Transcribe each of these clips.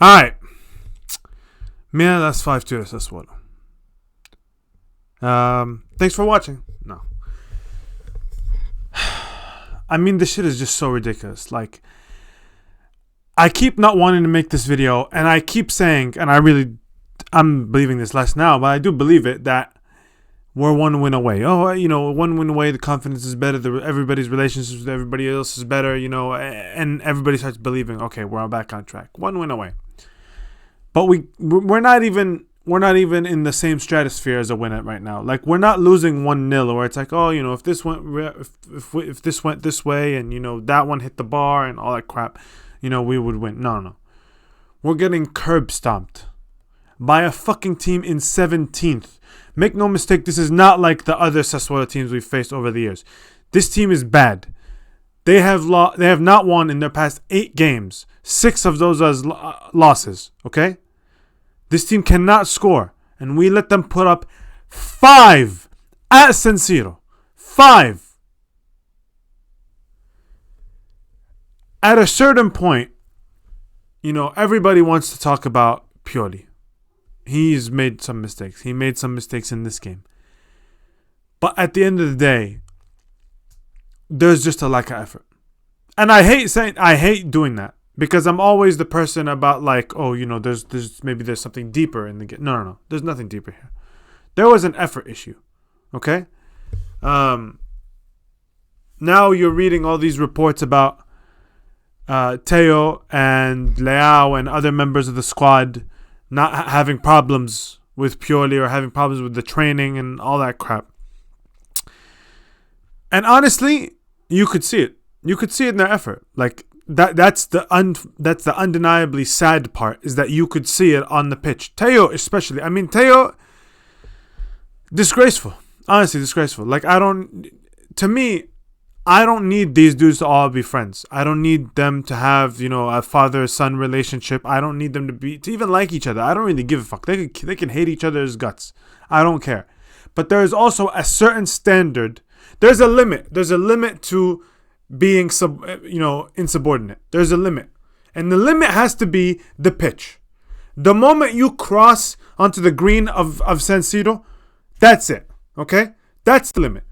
Alright. Milan lost 5-2 to Sassuolo. Thanks for watching. No. I mean, this shit is just so ridiculous. Like, I keep not wanting to make this video, and I keep saying, and I'm believing this less now, but I do believe it, that we're one win away. Oh, one win away, the confidence is better, everybody's relationships with everybody else is better, and everybody starts believing, okay, we're back on track. One win away. But we're not even in the same stratosphere as a win right now. Like, we're not losing 1-0 where it's like, oh, if this went this way and that one hit the bar and all that crap, we would win. No. We're getting curb-stomped by a fucking team in 17th. Make no mistake, this is not like the other Sassuolo teams we've faced over the years. This team is bad. They have not won in their past 8 games. 6 of those are losses, okay? This team cannot score, and we let them put up 5 at San Siro. 5. At a certain point, everybody wants to talk about Pioli. He's made some mistakes. He made some mistakes in this game. But at the end of the day, there's just a lack of effort. And I hate doing that. Because I'm always the person about like, oh, there's something deeper in the game. No. There's nothing deeper here. There was an effort issue. Okay? Now you're reading all these reports about Teo and Leao and other members of the squad not having problems with Pioli or having problems with the training and all that crap. And honestly, you could see it. You could see it in their effort. Like, that's the undeniably sad part, is that you could see it on the pitch. Teo especially. I mean, Teo, disgraceful. Honestly, disgraceful. Like, to me, I don't need these dudes to all be friends. I don't need them to have, a father-son relationship. I don't need them to even like each other. I don't really give a fuck. They can hate each other's guts. I don't care. But there is also a certain standard. There's a limit. There's a limit to being insubordinate. There's a limit, and the limit has to be the pitch. The moment you cross onto the green of San Siro, that's it. Okay, that's the limit.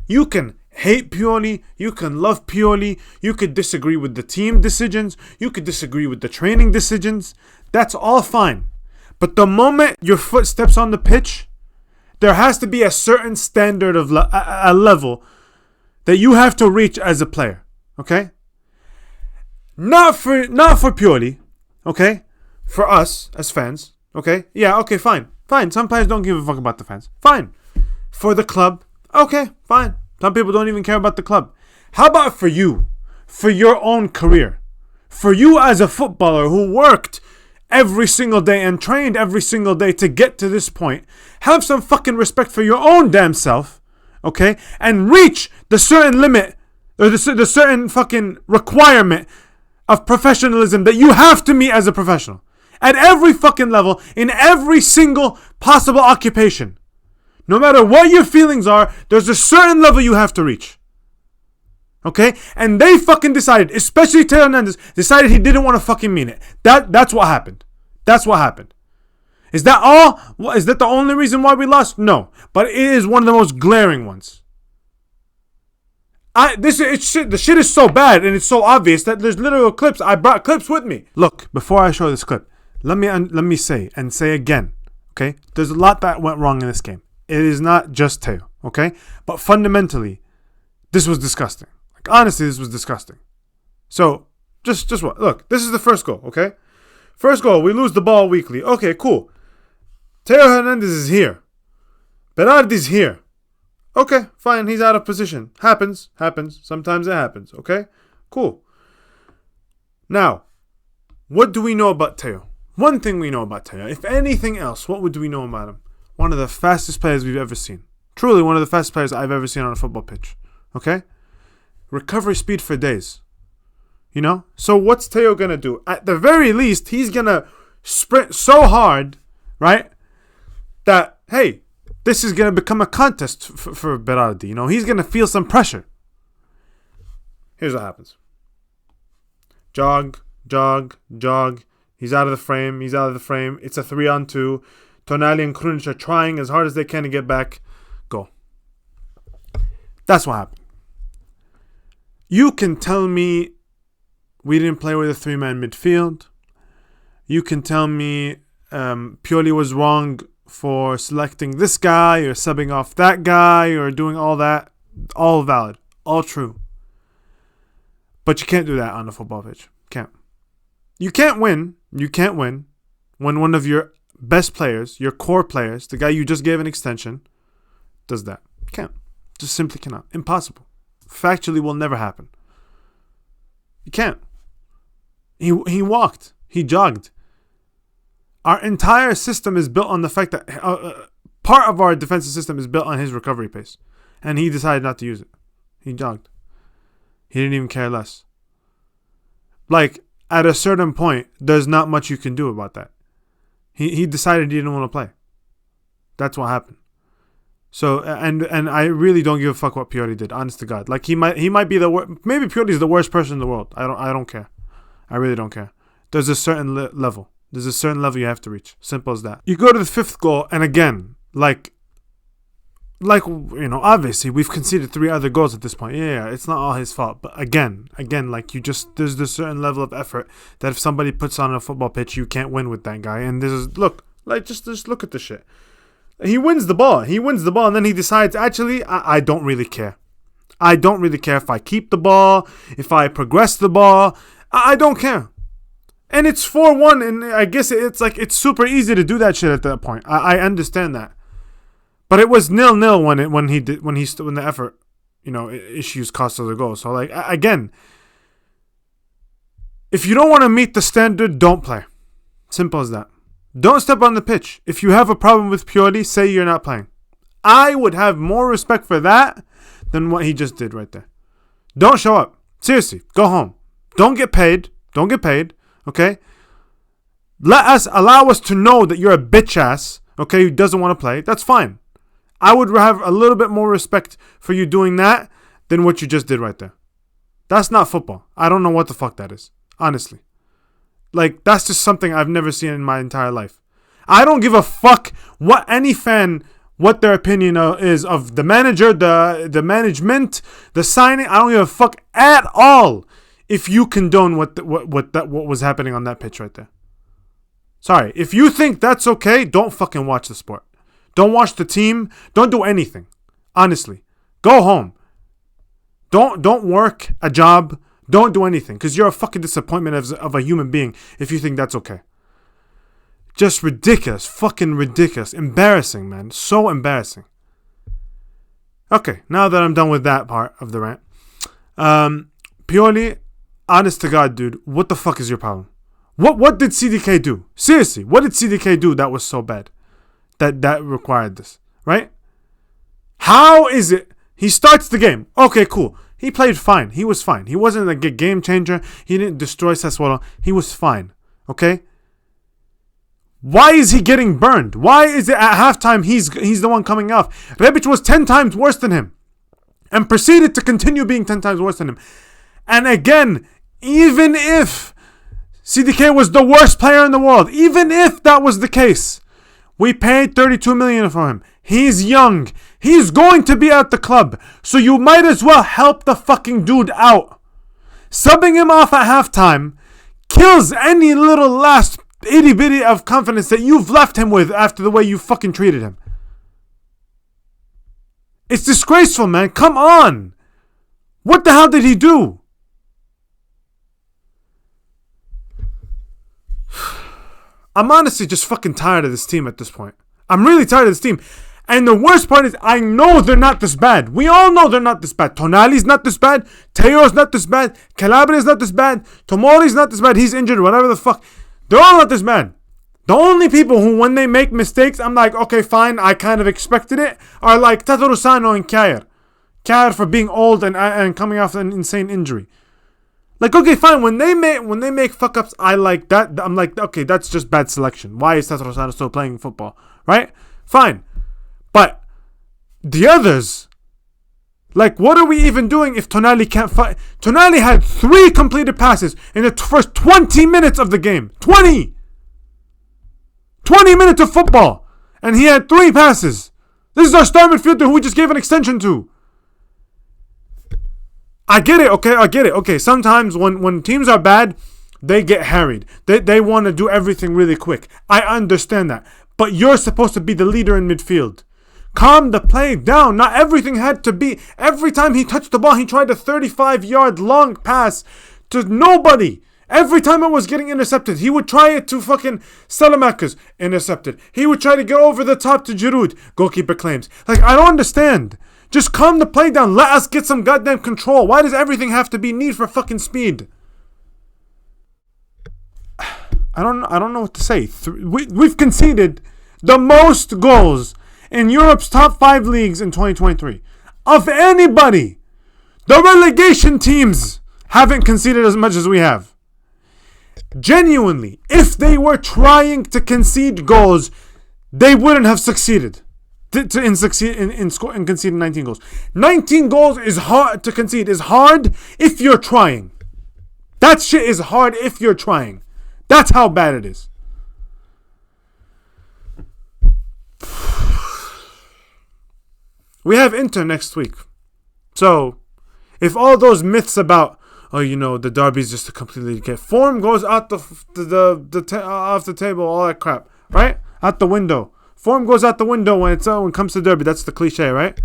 You can hate Pioli, you can love Pioli, you could disagree with the team decisions, you could disagree with the training decisions. That's all fine, but the moment your foot steps on the pitch, there has to be a certain standard of a level that you have to reach as a player, okay? Not for Pioli, okay? For us as fans, okay? Yeah, okay, fine. Some players don't give a fuck about the fans. Fine. For the club, okay, fine. Some people don't even care about the club. How about for you? For your own career? For you as a footballer who worked every single day and trained every single day to get to this point, have some fucking respect for your own damn self. Okay, and reach the certain limit or the certain fucking requirement of professionalism that you have to meet as a professional at every fucking level, in every single possible occupation. No matter what your feelings are, there's a certain level you have to reach. Okay, and they fucking decided, especially Teo Hernandez, decided he didn't want to fucking mean it. That's what happened. That's what happened. Is that all? Is that the only reason why we lost? No. But it is one of the most glaring ones. The shit is so bad and it's so obvious that there's literal clips. I brought clips with me. Look, before I show this clip, let me say again, okay? There's a lot that went wrong in this game. It is not just Teo, okay? But fundamentally, this was disgusting. Like, honestly, this was disgusting. So, just what? Look, this is the first goal, okay? First goal, we lose the ball weakly. Okay, cool. Teo Hernandez is here. Berardi's here. Okay, fine, he's out of position. Happens. Sometimes it happens, okay? Cool. Now, what do we know about Teo? One thing we know about Teo. If anything else, what would we know about him? One of the fastest players we've ever seen. Truly one of the fastest players I've ever seen on a football pitch. Okay? Recovery speed for days. So what's Teo going to do? At the very least, he's going to sprint so hard, right? That, hey, this is going to become a contest for Berardi. He's going to feel some pressure. Here's what happens. Jog, He's out of the frame. It's a 3-on-2. Tonali and Krunic are trying as hard as they can to get back. Go. That's what happened. You can tell me we didn't play with a 3-man midfield. You can tell me Pioli was wrong for selecting this guy or subbing off that guy or doing all that. All valid. All true. But you can't do that on the football pitch. Can't. You can't win. You can't win when one of your best players, your core players, the guy you just gave an extension, does that. Can't. Just simply cannot. Impossible. Factually will never happen. You can't. He walked. He jogged. Our entire system is built on the fact that part of our defensive system is built on his recovery pace. And he decided not to use it. He jogged. He didn't even care less. Like, at a certain point, there's not much you can do about that. He decided he didn't want to play. That's what happened. So, and I really don't give a fuck what Pioli did, honest to God. Like, he might be the worst. Maybe Pioli's the worst person in the world. I don't care. I really don't care. There's a certain level. There's a certain level you have to reach. Simple as that. You go to the 5th goal, and again, like, obviously we've conceded 3 other goals at this point. Yeah, it's not all his fault. But again, like, there's this certain level of effort that if somebody puts on a football pitch, you can't win with that guy. And just look at the shit. He wins the ball, and then he decides, actually, I don't really care. I don't really care if I keep the ball, if I progress the ball. I don't care. And it's 4-1, and I guess it's like it's super easy to do that shit at that point. I understand that. But it was 0-0 when the effort, issues cost us a goal. So, like, again, if you don't want to meet the standard, don't play. Simple as that. Don't step on the pitch. If you have a problem with Pioli, say you're not playing. I would have more respect for that than what he just did right there. Don't show up. Seriously, go home. Don't get paid. Okay? Allow us to know that you're a bitch ass, okay, who doesn't want to play. That's fine. I would have a little bit more respect for you doing that than what you just did right there. That's not football. I don't know what the fuck that is. Honestly. Like, that's just something I've never seen in my entire life. I don't give a fuck what their opinion is of the manager, the management, the signing. I don't give a fuck at all if you condone what was happening on that pitch right there. Sorry. If you think that's okay, don't fucking watch the sport. Don't watch the team. Don't do anything. Honestly. Go home. Don't work a job. Don't do anything. Because you're a fucking disappointment of a human being if you think that's okay. Just ridiculous. Fucking ridiculous. Embarrassing, man. So embarrassing. Okay. Now that I'm done with that part of the rant. Pioli, honest to God, dude. What the fuck is your problem? What did CDK do? Seriously. What did CDK do that was so bad? That required this, right? How is it? He starts the game. Okay, cool. He played fine. He was fine. He wasn't a game changer. He didn't destroy Sassuolo. He was fine. Okay? Why is he getting burned? Why is it at halftime he's the one coming off? Rebic was 10 times worse than him and proceeded to continue being 10 times worse than him. And again, even if CDK was the worst player in the world, even if that was the case, we paid 32 million for him. He's young. He's going to be at the club. So you might as well help the fucking dude out. Subbing him off at halftime kills any little last itty bitty of confidence that you've left him with after the way you fucking treated him. It's disgraceful, man. Come on. What the hell did he do? I'm honestly just fucking tired of this team at this point. I'm really tired of this team. And the worst part is, I know they're not this bad. We all know they're not this bad. Tonali's not this bad. Teo's not this bad. Calabria's not this bad. Tomori's not this bad. He's injured, whatever the fuck. They're all not this bad. The only people who, when they make mistakes, I'm like, okay, fine, I kind of expected it, are like Tatarusano and Kjaer. Kjaer for being old and coming off an insane injury. Like, okay, fine. When they make fuck ups, I like that. I'm like, okay, that's just bad selection. Why is Tatarusano still playing football? Right? Fine. But the others, Like, what are we even doing if Tonali can't fight? Tonali had 3 completed passes in the first 20 minutes of the game. 20 minutes of football. And he had 3 passes. This is our star midfielder who we just gave an extension to. I get it, okay? I get it. Okay, sometimes when teams are bad, they get harried. They want to do everything really quick. I understand that. But you're supposed to be the leader in midfield. Calm the play down. Not everything had to be. Every time he touched the ball, he tried a 35-yard long pass to nobody. Every time it was getting intercepted, he would try it to fucking Salamakers. Intercepted. He would try to get over the top to Giroud. Goalkeeper claims. Like, I don't understand. Just calm the play down. Let us get some goddamn control. Why does everything have to be need for fucking speed? I don't know what to say. We've conceded the most goals in Europe's top 5 leagues in 2023. Of anybody. The relegation teams haven't conceded as much as we have. Genuinely, if they were trying to concede goals, they wouldn't have succeeded in conceding 19 goals. 19 goals is hard to concede. Is hard if you're trying. That shit is hard if you're trying. That's how bad it is. We have Inter next week. So, if all those myths about, the derby's just to completely get form goes out off the table, all that crap, right? Out the window. Form goes out the window when it comes to derby. That's the cliche, right?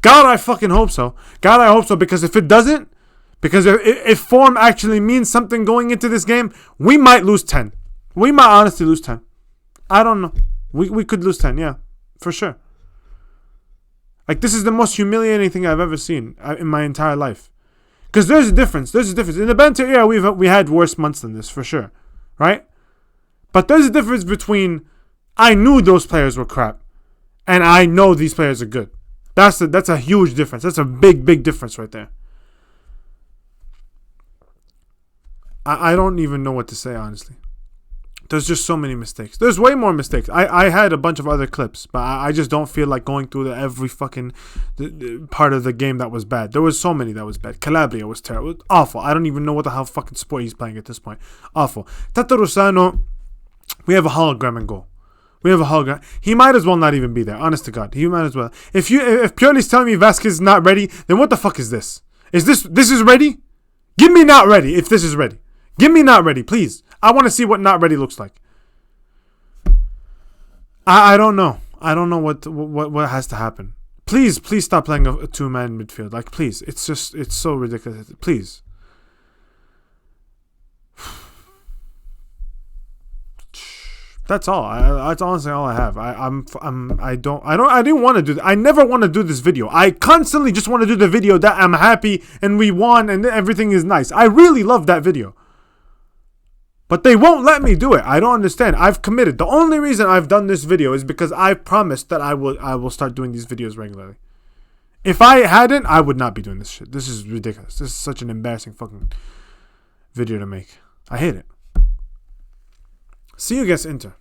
God, I fucking hope so. God, I hope so, because if it doesn't, because if form actually means something going into this game, we might lose 10. We might honestly lose 10. I don't know. We could lose 10, yeah, for sure. Like, this is the most humiliating thing I've ever seen in my entire life. Because there's a difference. In the Bdair era, we had worse months than this, for sure. Right? But there's a difference between I knew those players were crap and I know these players are good. That's a huge difference. That's a big, big difference right there. I don't even know what to say, honestly. There's just so many mistakes. There's way more mistakes. I had a bunch of other clips, but I just don't feel like going through every fucking part of the game that was bad. There was so many that was bad. Calabria was terrible. It was awful. I don't even know what the hell fucking sport he's playing at this point. Awful. Tata Rusano, we have a hologram in goal. We have a hologram. He might as well not even be there. Honest to God, he might as well. If Pioli's telling me Vasquez is not ready, then what the fuck is this? Is this is ready? Give me not ready if this is ready. Give me not ready, please. I want to see what not ready looks like. I don't know. I don't know what has to happen. Please stop playing a 2-man midfield. Like, please. It's so ridiculous. Please. That's all. That's honestly all I have. I didn't want to do that. I never want to do this video. I constantly just want to do the video that I'm happy and we won and everything is nice. I really love that video. But they won't let me do it. I don't understand. I've committed. The only reason I've done this video is because I promised that I will start doing these videos regularly. If I hadn't, I would not be doing this shit. This is ridiculous. This is such an embarrassing fucking video to make. I hate it. See you against Inter.